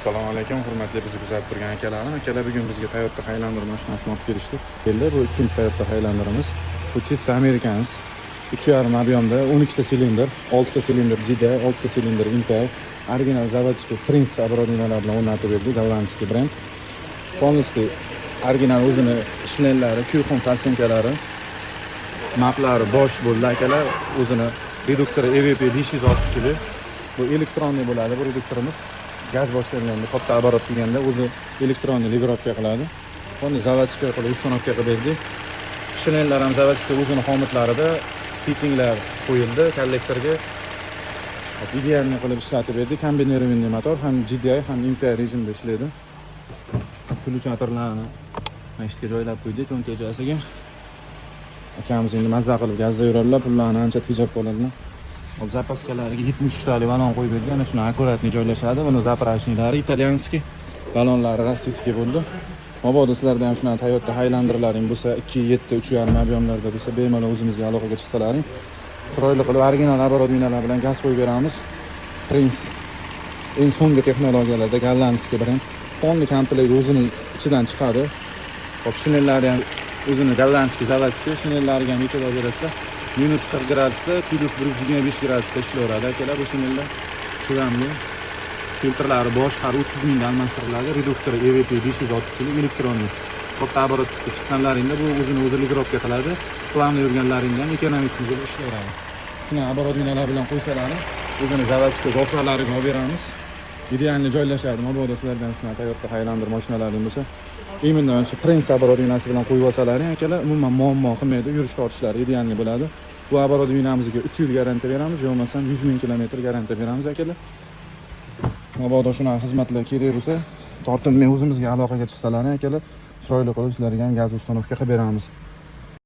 Assalomu alaykum, hurmatli bizni kuzatib turgan akalarim. Akalar bugun bizga Toyota Highlander mashinasini olib kelishdi. Bu ikkinchi Toyota Highlanderimiz. Bu chista Americans. 3.5 объемda 12 ta silindr, 6 ta silindr Jida, 6 ta silindr Intel. Original zavodskiy Prince оборудованиялар bilan o'rnatib berdik, gollandskiy brend. Полностью original o'zini shleylari, kuyxon kalsonkalari, maplari bosh bo'ldi akalar. O'zini reduktori EVP 500 kuchli. Bu elektronli bo'ladi bu reduktorimiz. Gaz boshlanganda, katta оборот kelganda o'zi elektron ligirovka qiladi. Buni zavodskiy qilib uстановка qilib berdik. Shleyllar ham zavodskiy o'zini xomatlarida fittinglar qo'yildi kollektorga. Idealni qilib ishlatib berdik. Kombinirованный motor ham GDI ham Imperial rejimda ishlaydi. Ключаторlarni mashitga joylab qo'ydik, cho'ntagasiga. Akamiz endi mazza qilib gazda yuradilar, pullarni ancha tejab qoladilar. Hop zapaskalariga 73 tali balon qo'yib bergan. Ana shuni akkuratni joylashadi. Buni zaprashnilari italyanskiy, balonlari rossiyskiy bo'ldi. Mabodo sizlarda ham shuna Toyota Highlanderlaring bo'lsa, 2.7, 3.5 объемlarda bo'lsa, bemalol o'zimizga aloqaga chiqsalaring, chiroyli qilib original оборудованиялар bilan gaz qo'yib beramiz. Prince eng so'nggi texnologiyalarda gollandskiy brend. Polni komplekt o'zining ichidan chiqadi. Hop shinellari ham o'zini gollandskiy zavodskiy shinellariga ham yetib berasizlar. Minus 40 gradusda, plus 125 gradusda ishlayveradi akalar bu shinellar. Chidamli. Filtrlari bosh har 30 mingdan almashtiriladi. Reduktori EVP 560 kuchli elektronli. Katta оборотga chiqqanlaringda bu o'zini o'zi ligirovka qiladi. Planli yurganlaringdan ekonomik bo'lib ishlayveradi. Shuna оборудованиялар bilan qo'ysalaring, o'zini zavodskiy gofralariga olib beramiz. Idealni joylashadi. Mabodo sizlardan shuna Toyota Highlander mashinalaring bo'lsa, именно shu Prince оборудованияsi bilan qo'yib olsalaring akalar, umuman muammo qilmaydi, yurish tortishlari idealni bo'ladi. Bu оборудованиямizga 3 yil garantiya beramiz, yo'q bo'lmasam 100 ming kilometr garantiya beramiz akalar. Mabodo shunaqa xizmatlar kerak bo'lsa, tortinmay o'zimizga aloqaga chiqsalaring akalar, chiroyli qilib sizlarga ham gaz uстановка qilib beramiz.